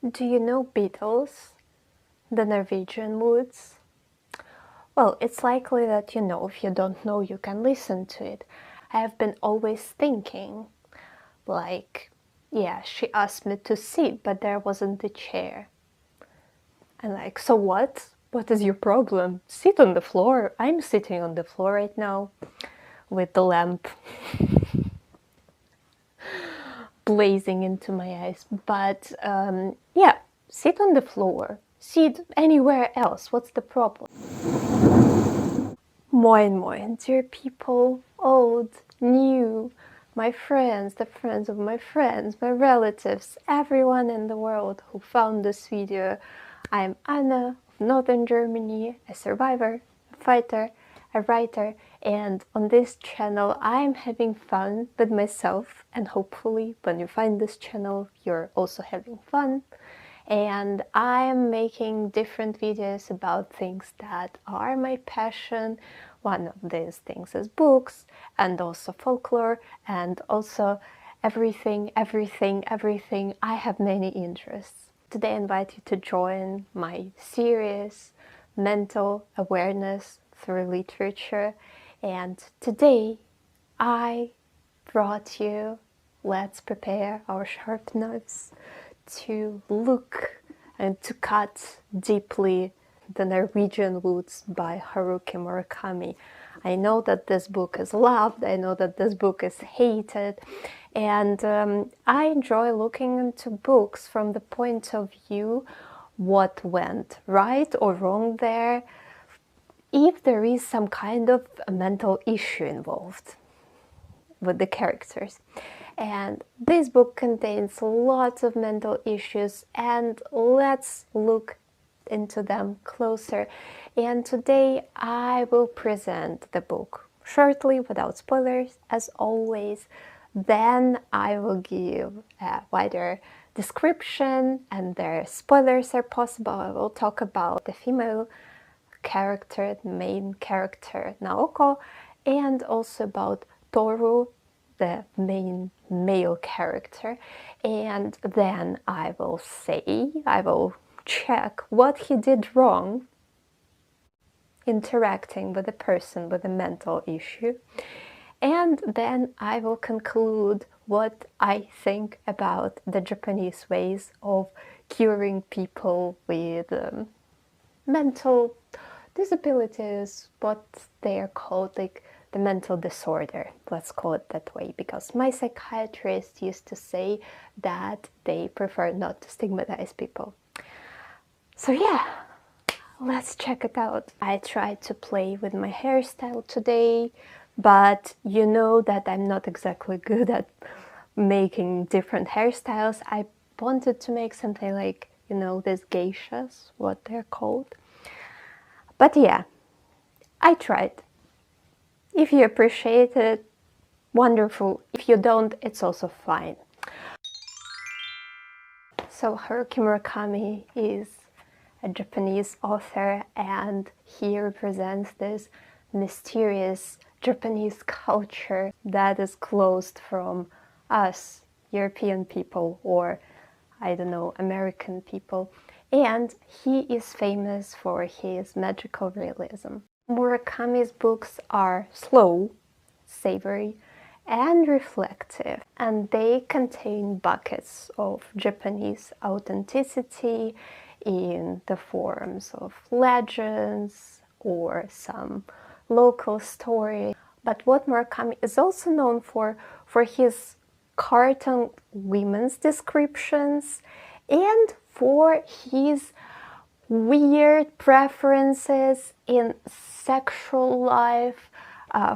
Do you know Beatles, the Norwegian Woods? Well, it's likely that you know. If you don't know, you can listen to it. I have been always thinking, like, yeah, she asked me to sit, but there wasn't a chair. And like, so what? What is your problem? Sit on the floor. I'm sitting on the floor right now with the lamp blazing into my eyes. But yeah, sit on the floor. Sit anywhere else. What's the problem? Moin moin, dear people, old, new, my friends, the friends of my friends, my relatives, everyone in the world who found this video. I'm Anna of Northern Germany, a survivor, a fighter, a writer, and on this channel I'm having fun with myself, and hopefully when you find this channel you're also having fun. And I'm making different videos about things that are my passion. One of these things is books, and also folklore, and also everything. I have many interests. Today I invite you to join my series, Mental Awareness Through Literature. And today I brought you Let's Prepare Our Sharp Knives to look and to cut deeply the Norwegian Woods by Haruki Murakami. I know that this book is loved, I know that this book is hated, and I enjoy looking into books from the point of view what went right or wrong there, if there is some kind of a mental issue involved with the characters. And this book contains lots of mental issues, and let's look into them closer. And today I will present the book shortly without spoilers as always. Then I will give a wider description, and there spoilers are possible. I will talk about the female character, the main character Naoko, and also about Toru, the main male character. And then I will check what he did wrong interacting with a person with a mental issue. And then I will conclude what I think about the Japanese ways of curing people with mental disabilities, what they are called, like the mental disorder, let's call it that way, because my psychiatrist used to say that they prefer not to stigmatize people. So yeah, let's check it out. I tried to play with my hairstyle today, but you know that I'm not exactly good at making different hairstyles. I wanted to make something like, you know, these geishas, what they're called. But yeah, I tried. If you appreciate it, wonderful. If you don't, it's also fine. So Haruki Murakami is a Japanese author, and he represents this mysterious Japanese culture that is closed from us, European people, or I don't know, American people. And he is famous for his magical realism. Murakami's books are slow, savory, and reflective, and they contain buckets of Japanese authenticity in the forms of legends or some local story. But what Murakami is also known for his cartoon women's descriptions and for his weird preferences in sexual life.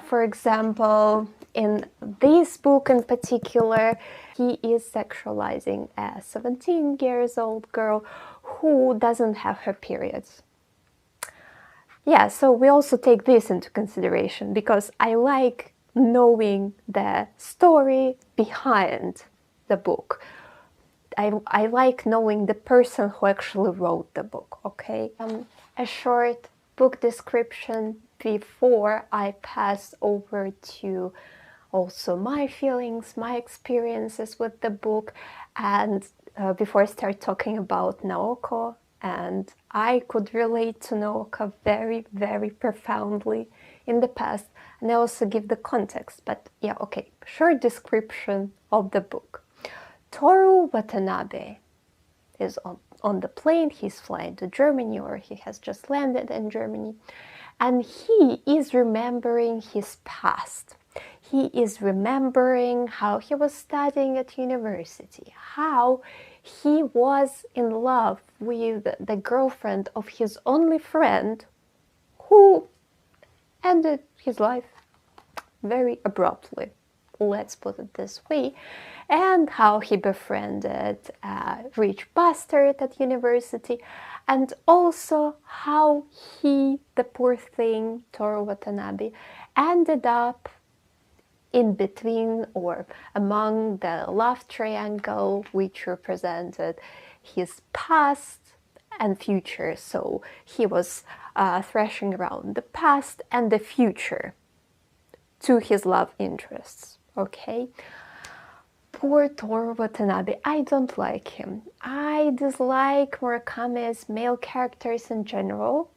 For example, in this book in particular, he is sexualizing a 17 years old girl who doesn't have her periods. Yeah, so we also take this into consideration because I like knowing the story behind the book. I like knowing the person who actually wrote the book, okay? A short book description before I pass over to also my feelings, my experiences with the book, and before I start talking about Naoko, and I could relate to Naoko very, very profoundly in the past, and I also give the context. But yeah, okay, short description of the book. Toru Watanabe is on the plane, he's flying to Germany, or he has just landed in Germany, and he is remembering his past. He is remembering how he was studying at university, how he was in love with the girlfriend of his only friend, who ended his life very abruptly, let's put it this way, and how he befriended a rich bastard at university, and also how he, the poor thing, Toru Watanabe, ended up in between or among the love triangle, which represented his past and future. So he was thrashing around the past and the future to his love interests. Okay, poor Toru Watanabe. I don't like him. I dislike Murakami's male characters in general.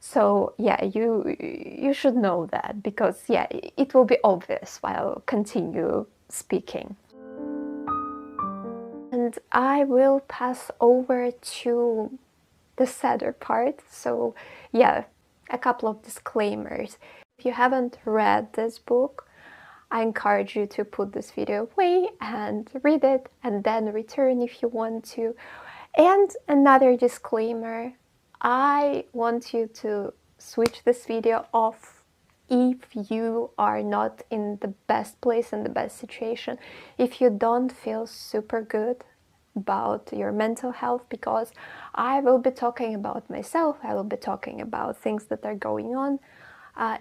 So yeah, you should know that, because yeah, it will be obvious while I continue speaking. And I will pass over to the sadder part. So yeah, a couple of disclaimers. If you haven't read this book, I encourage you to put this video away and read it, and then return if you want to. And another disclaimer, I want you to switch this video off if you are not in the best place, in the best situation, if you don't feel super good about your mental health, because I will be talking about myself, I will be talking about things that are going on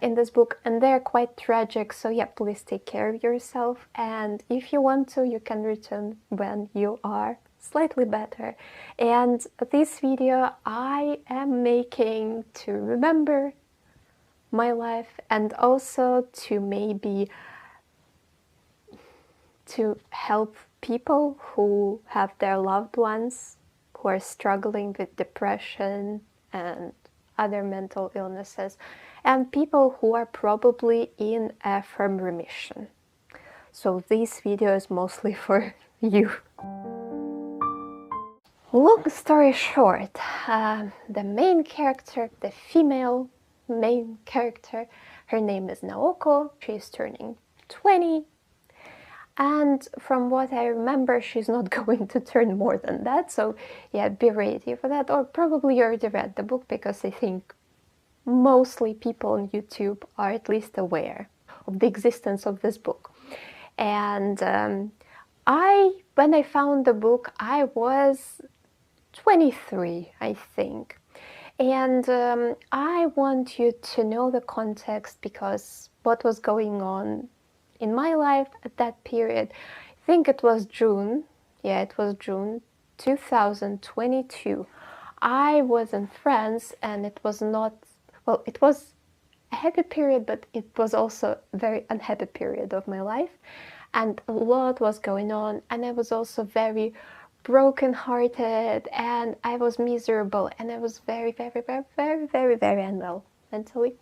in this book, and they're quite tragic. So yeah, please take care of yourself, and if you want to, you can return when you are slightly better. And this video I am making to remember my life, and also to maybe to help people who have their loved ones who are struggling with depression and other mental illnesses, and people who are probably in a firm remission. So this video is mostly for you. Long story short, the main character, the female main character, her name is Naoko. She's turning 20. And from what I remember, she's not going to turn more than that. So yeah, be ready for that. Or probably you already read the book, because I think mostly people on YouTube are at least aware of the existence of this book. And when I found the book, I was 23, I think. And I want you to know the context, because what was going on in my life at that period, I think it was June, yeah, it was June 2022. I was in France, and it was not, well, it was a happy period, but it was also a very unhappy period of my life, and a lot was going on, and I was also very broken-hearted, and I was miserable, and I was very, very, very, very, very, very unwell mentally.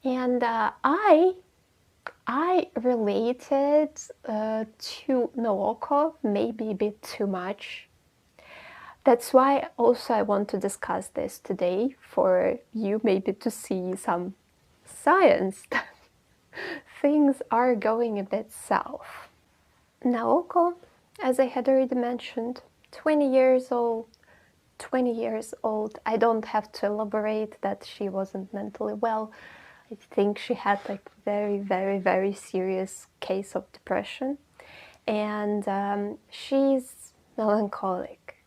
And I related to Naoko maybe a bit too much. That's why also I want to discuss this today, for you maybe to see some science that things are going a bit south. Naoko, as I had already mentioned, 20 years old. I don't have to elaborate that she wasn't mentally well. I think she had like very, very, very serious case of depression. And she's melancholic.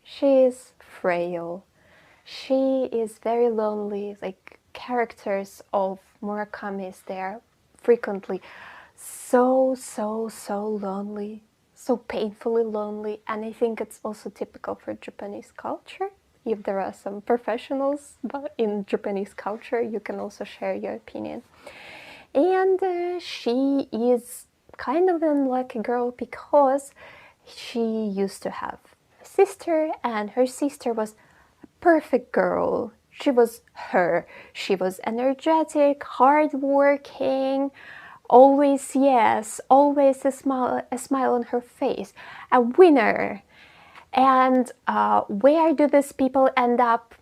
She is frail. She is very lonely. Like, characters of Murakami's there frequently so lonely, so painfully lonely. And I think it's also typical for Japanese culture. If there are some professionals in Japanese culture, you can also share your opinion. And she is kind of an unlucky girl, because she used to have a sister, and her sister was a perfect girl. She was her. She was energetic, hardworking, always yes, always a smile on her face, a winner. And where do these people end up?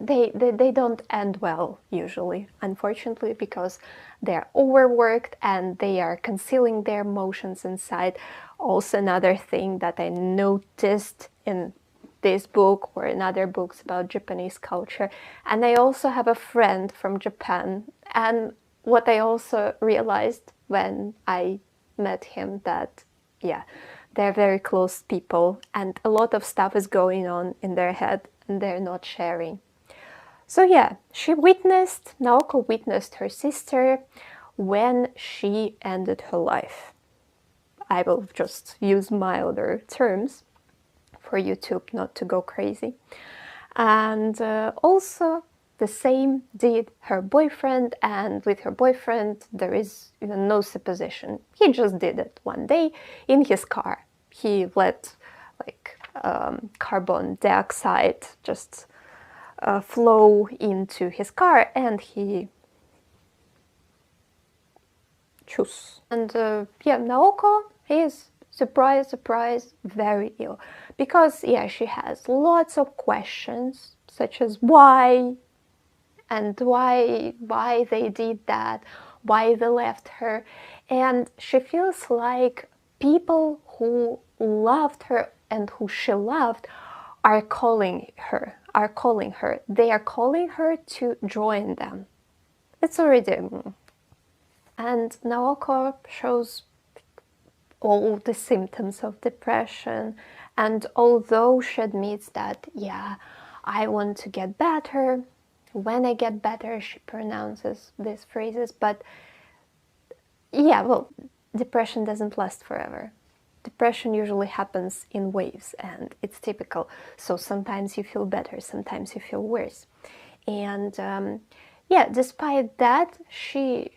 They don't end well usually, unfortunately, because they're overworked and they are concealing their emotions inside. Also, another thing that I noticed in this book or in other books about Japanese culture, and I also have a friend from Japan, and what I also realized when I met him, that yeah, they're very close people and a lot of stuff is going on in their head and they're not sharing. So yeah, Naoko witnessed her sister when she ended her life. I will just use milder terms for YouTube not to go crazy. And also the same did her boyfriend, and with her boyfriend there is no supposition. He just did it one day in his car. He let carbon dioxide just flow into his car, and he chose. And yeah, Naoko is, surprise, very ill, because yeah, she has lots of questions, such as why, and why they did that, why they left her, and she feels like people who loved her and who she loved are calling her. They are calling her to join them. It's already. And Naoko shows all the symptoms of depression, and although she admits that, yeah, I want to get better, when I get better, she pronounces these phrases, but yeah, well, depression doesn't last forever. Depression usually happens in waves, and it's typical. So sometimes you feel better, sometimes you feel worse. And yeah, despite that, she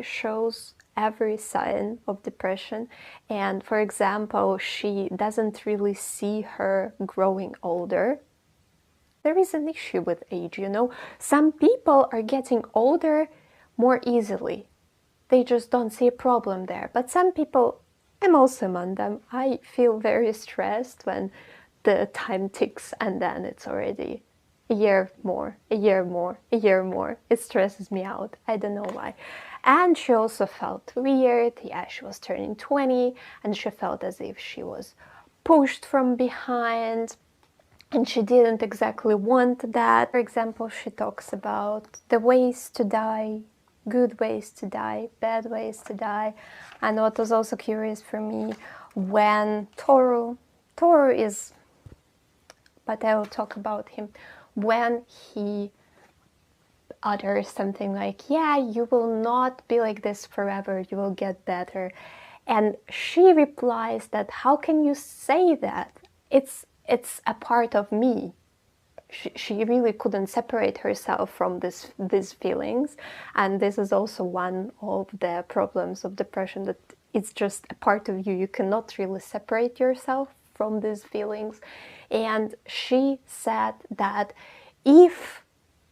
shows every sign of depression. And for example, she doesn't really see her growing older. There is an issue with age, Some people are getting older more easily. They just don't see a problem there. But some people, I'm also among them, I feel very stressed when the time ticks and then it's already a year more. It stresses me out. I don't know why. And she also felt weird. Yeah, she was turning 20 and she felt as if she was pushed from behind. And she didn't exactly want that. For example, she talks about the ways to die, good ways to die, bad ways to die. And what was also curious for me, when Toru is, but I will talk about him, when he utters something like, yeah, you will not be like this forever, you will get better. And she replies that, how can you say that? It's a part of me. She really couldn't separate herself from these feelings. And this is also one of the problems of depression, that it's just a part of you. You cannot really separate yourself from these feelings. And she said that if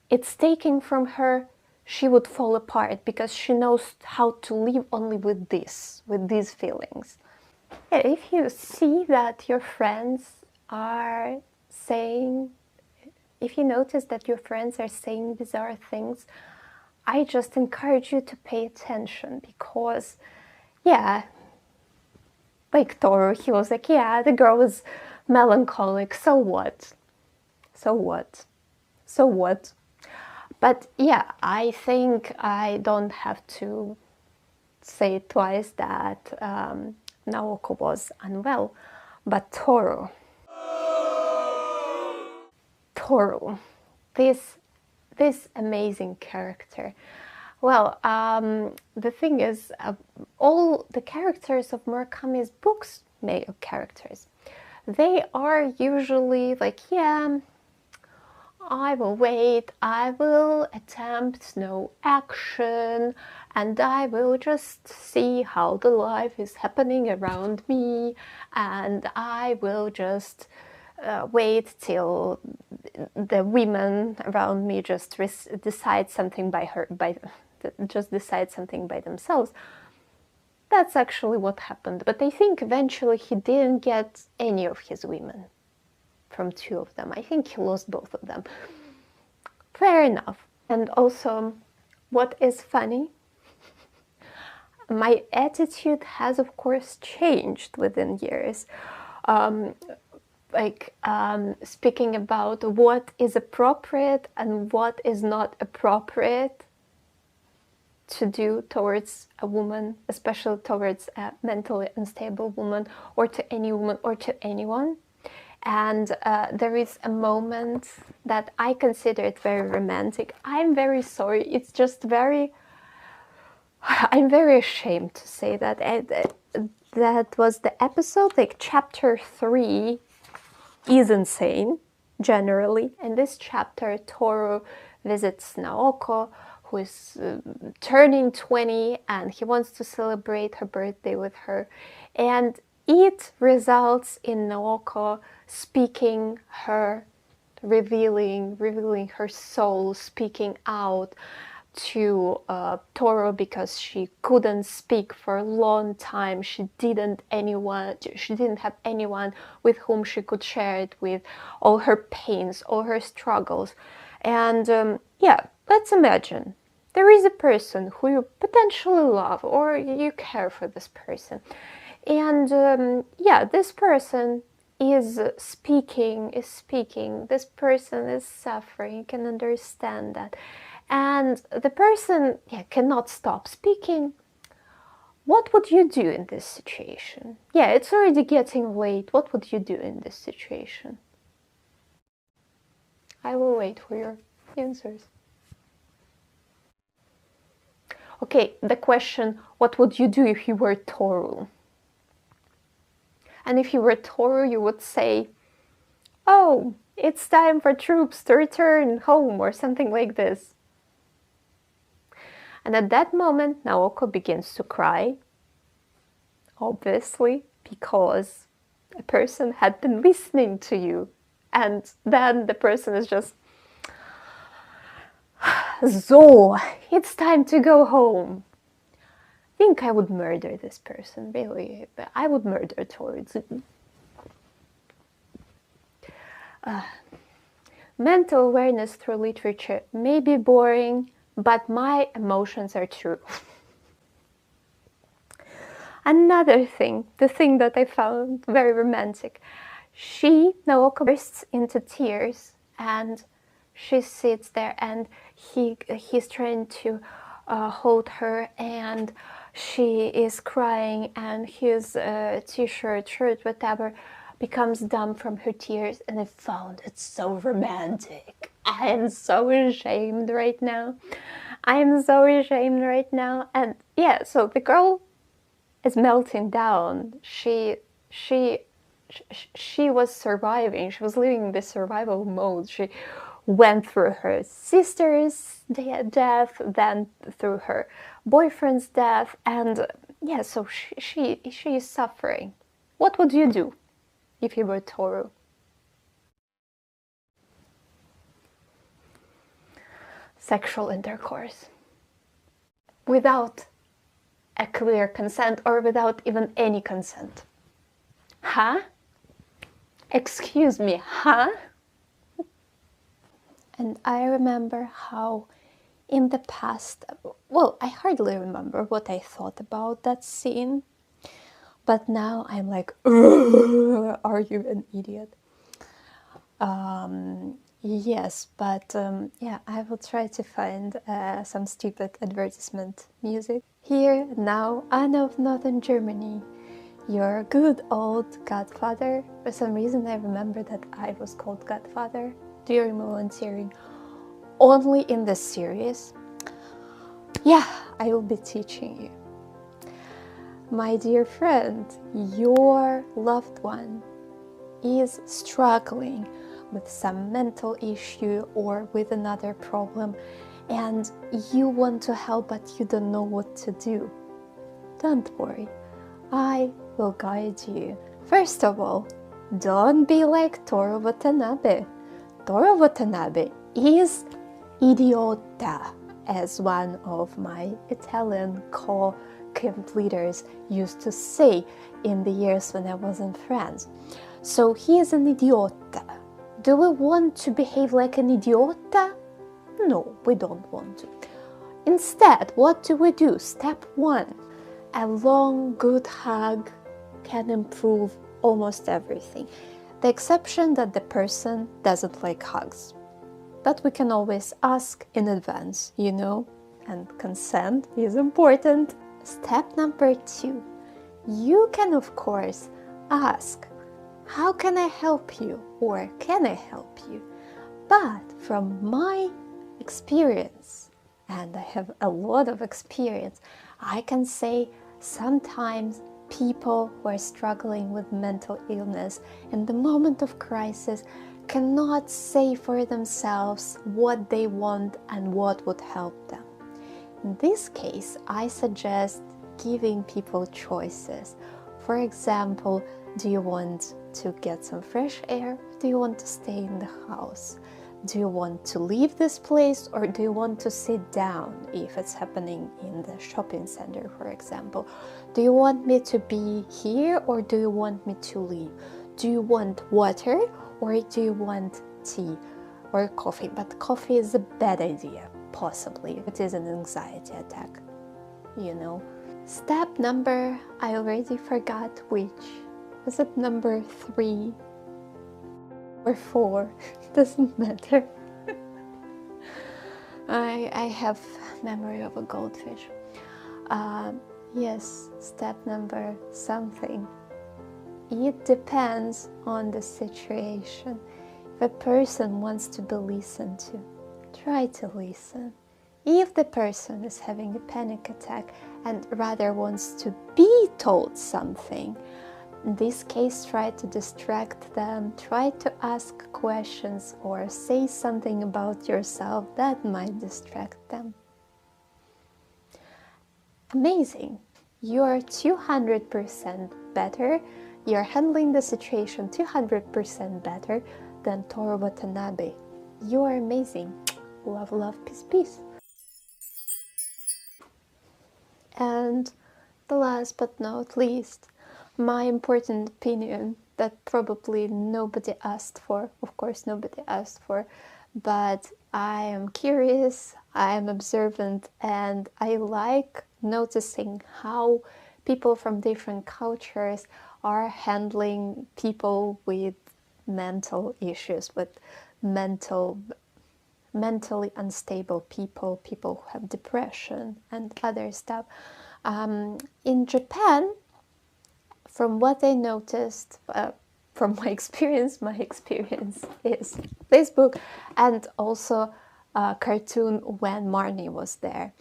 it's taken from her, she would fall apart, because she knows how to live only with these feelings. Yeah, if you see that your friends are saying, if you notice that your friends are saying bizarre things, I just encourage you to pay attention, because, yeah, like Toru, he was like, yeah, the girl was melancholic, so what? So what? So what? But yeah, I think I don't have to say twice that Naoko was unwell, but Toru, this amazing character. Well, the thing is, all the characters of Murakami's books, male characters, they are usually like, yeah, I will wait, I will attempt no action, and I will just see how the life is happening around me, and I will just wait till the women around me just decide something by themselves. That's actually what happened. But I think eventually he didn't get any of his women from 2 of them. I think he lost both of them. Fair enough. And also, what is funny, my attitude has of course changed within years. Speaking about what is appropriate and what is not appropriate to do towards a woman, especially towards a mentally unstable woman, or to any woman, or to anyone. And there is a moment that I consider it very romantic. I'm very sorry, it's just very... I'm very ashamed to say that. That was the episode, like chapter 3 is insane, generally. In this chapter, Toru visits Naoko, who is turning 20, and he wants to celebrate her birthday with her. And it results in Naoko speaking her, revealing her soul, speaking out to Toru because she couldn't speak for a long time. She didn't have anyone with whom she could share it with, all her pains, all her struggles. And yeah, let's imagine there is a person who you potentially love, or you care for this person, and yeah, this person is speaking, this person is suffering, you can understand that. And the person cannot stop speaking. What would you do in this situation? Yeah, it's already getting late. What would you do in this situation? I will wait for your answers. Okay, the question, what would you do if you were Toru? And if you were Toru, you would say, oh, it's time for troops to return home, or something like this. And at that moment, Naoko begins to cry, obviously, because a person had been listening to you. And then the person is just, so, it's time to go home. I think I would murder this person, really. I would murder Toru. Mental awareness through literature may be boring, but my emotions are true. Another thing, the thing that I found very romantic, Naoko bursts into tears, and she sits there, and he's trying to hold her, and she is crying, and his t-shirt, shirt, whatever, becomes dumb from her tears, and I found it so romantic. I am so ashamed right now. And yeah, so the girl is melting down. She was surviving. She was living this survival mode. She went through her sister's death, then through her boyfriend's death, and yeah, so she is suffering. What would you do if you were Toru? Sexual intercourse without a clear consent, or without even any consent. Huh? Excuse me, huh? And I remember how in the past, well, I hardly remember what I thought about that scene, but now I'm like, are you an idiot? Yes, but yeah, I will try to find some stupid advertisement music. Here, now, Anna of Northern Germany, your good old godfather. For some reason I remember that I was called godfather during volunteering only in this series. Yeah, I will be teaching you. My dear friend, your loved one is struggling with some mental issue or with another problem, and you want to help but you don't know what to do, don't worry, I will guide you. First of all, don't be like Toru Watanabe. Toru Watanabe is Idiotaa, as one of my Italian co-camp leaders used to say in the years when I was in France. So he is an idiota. Do we want to behave like an idiota? No, we don't want to. Instead, what do? Step 1. A long, good hug can improve almost everything. The exception that the person doesn't like hugs. But we can always ask in advance, you know, and consent is important. Step number 2. You can, of course, ask, how can I help you? Or can I help you? But from my experience, and I have a lot of experience, I can say sometimes people who are struggling with mental illness in the moment of crisis cannot say for themselves what they want and what would help them. In this case, I suggest giving people choices. For example, do you want to get some fresh air? Do you want to stay in the house? Do you want to leave this place, or do you want to sit down if it's happening in the shopping center, for example? Do you want me to be here, or do you want me to leave? Do you want water, or do you want tea or coffee? But coffee is a bad idea, possibly. It is an anxiety attack, you know. Step number, I already forgot which. Was it number 3 or 4? Doesn't matter. I have memory of a goldfish. Yes, step number something. It depends on the situation. If a person wants to be listened to, try to listen. If the person is having a panic attack and rather wants to be told something, in this case, try to distract them, try to ask questions or say something about yourself that might distract them. Amazing! You're 200% better, you're handling the situation 200% better than Toru Watanabe. You are amazing. Love, love, peace, peace. And the last but not least, my important opinion that probably nobody asked for, of course nobody asked for, but I am curious, I am observant, and I like noticing how people from different cultures are handling people with mental issues, with mentally unstable people, people who have depression and other stuff. In Japan, from what I noticed, from my experience is Facebook and also a cartoon when Marnie was there.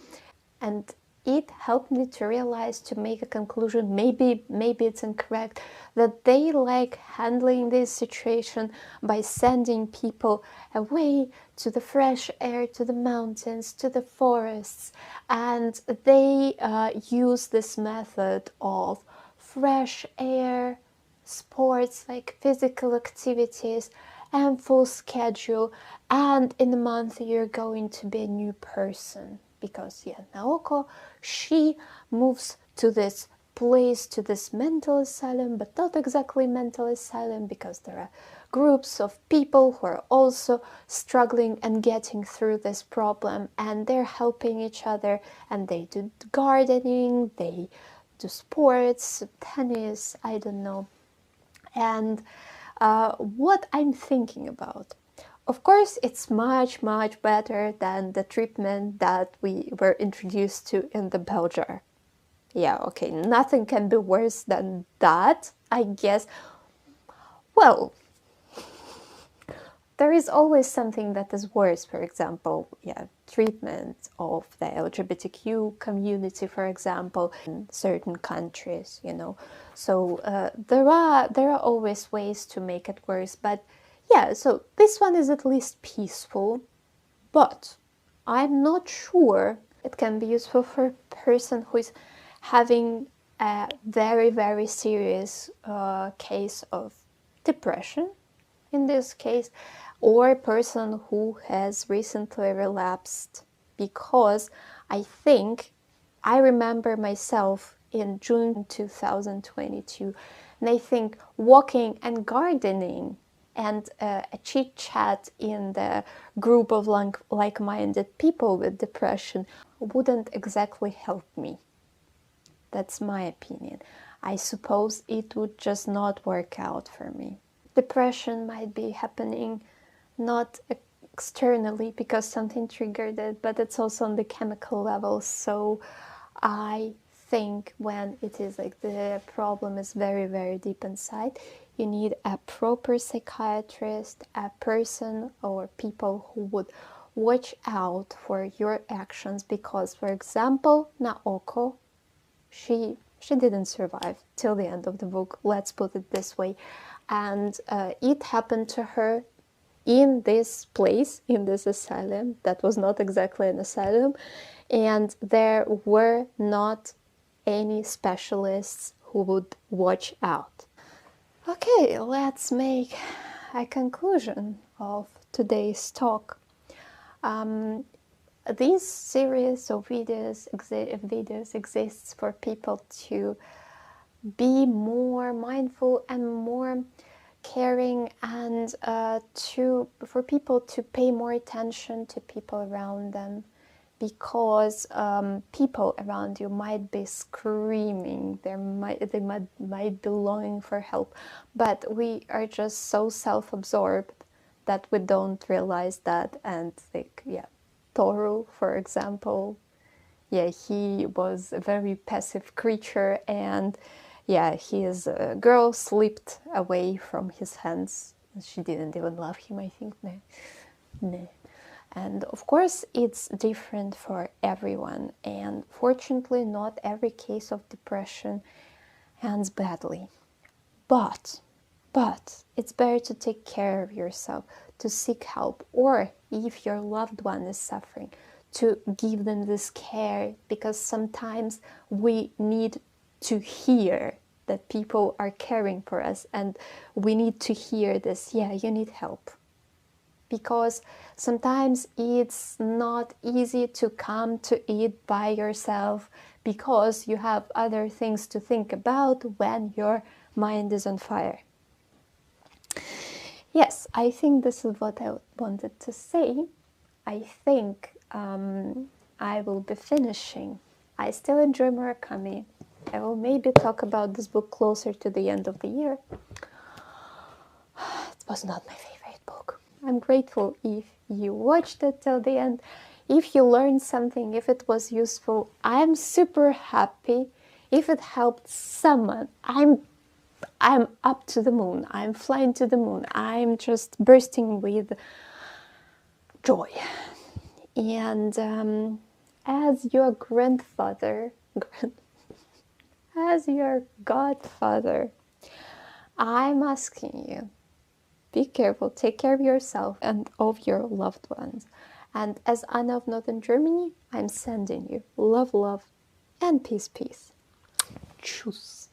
And it helped me to realize, to make a conclusion, maybe it's incorrect, that they like handling this situation by sending people away to the fresh air, to the mountains, to the forests, and they use this method of fresh air, sports like physical activities, and full schedule, and in a month you're going to be a new person. Because Naoko, she moves to this place, to this mental asylum, but not exactly mental asylum, because there are groups of people who are also struggling and getting through this problem, and they're helping each other, and they do gardening, they do sports, tennis, I don't know. And what I'm thinking about, of course, it's much, much better than the treatment that we were introduced to in the bell jar. Yeah, okay, nothing can be worse than that, I guess. Well, there is always something that is worse. For example, treatment of the LGBTQ community, for example, in certain countries, you know. So there are always ways to make it worse, but yeah, so this one is at least peaceful, but I'm not sure it can be useful for a person who is having a very, very serious case of depression, in this case, or a person who has recently relapsed, because I think I remember myself in June 2022, and I think walking and gardening and a chit chat in the group of like-minded people with depression wouldn't exactly help me. That's my opinion. I suppose it would just not work out for me. Depression might be happening not externally because something triggered it, but it's also on the chemical level. So I think when it is like the problem is very, very deep inside, you need a proper psychiatrist, a person or people who would watch out for your actions, because, for example, Naoko, she didn't survive till the end of the book, let's put it this way, and it happened to her in this place, in this asylum that was not exactly an asylum, and there were not any specialists who would watch out. Okay, let's make a conclusion of today's talk. This series of videos exists for people to be more mindful and more caring, and for people to pay more attention to people around them, because people around you might be screaming, they might be longing for help, but we are just so self-absorbed that we don't realize that. And like, yeah, Toru, for example, yeah, he was a very passive creature, and yeah, his girl slipped away from his hands. She didn't even love him, I think. No. And of course, it's different for everyone, and fortunately, not every case of depression ends badly. But it's better to take care of yourself, to seek help, or if your loved one is suffering, to give them this care, because sometimes we need to hear that people are caring for us, and we need to hear this, yeah, you need help. Because sometimes it's not easy to come to it by yourself, because you have other things to think about when your mind is on fire. Yes, I think this is what I wanted to say. I think I will be finishing. I still enjoy Murakami. I will maybe talk about this book closer to the end of the year. It was not my favorite book. I'm grateful if you watched it till the end. If you learned something, if it was useful, I'm super happy. If it helped someone, I'm up to the moon. I'm flying to the moon. I'm just bursting with joy. And as your grandfather, as your godfather, I'm asking you, be careful, take care of yourself and of your loved ones. And as Anna of Northern Germany, I'm sending you love, love, and peace, peace. Tschüss.